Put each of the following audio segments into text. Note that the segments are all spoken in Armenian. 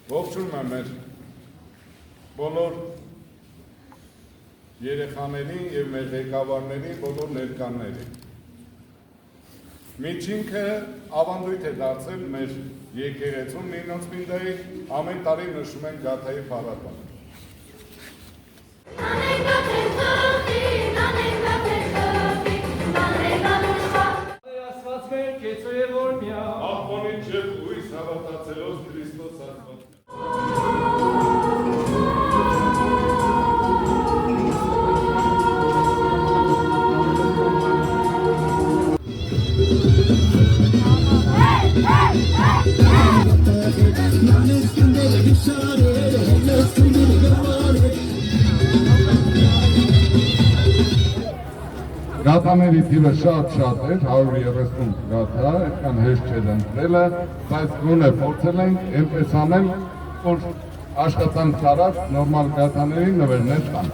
Ողջունում եմ մեր բոլոր երեխաներին և մեր ղեկավարներին, բոլոր ներկաններին։ Միջինքը ավանդույթ է դարձել մեր եկեղեցում Նինոսպինդայի ամեն տարի նշում են գաթայի փառատոն։ Աղբոնից և ույս հավատացելոց Քրիստոս Աստված։ Գաթաների թիվը շատ էր, 130 գաթա, այդքան հեշտ չէր ընտրելը, բայց գոնե փորձել ենք այնպես անել, որ աշխատանք արած նորմալ գաթաների նվերներ տան։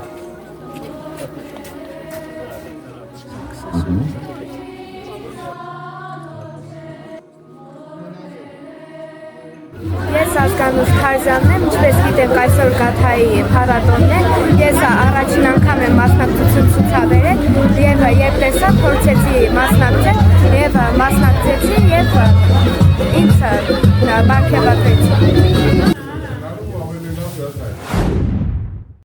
Ես Ազգանուշ Քարզյանն եմ, ինչպես գիտենք այսօր գաթայի փառատոնն է, ես առաջին անգամ եմ մասնակցություն ցուցաբերել և երբ տեսա փորձեցի մասնակցել և մասնակցեցի և ինձ բարգեւատրեցի։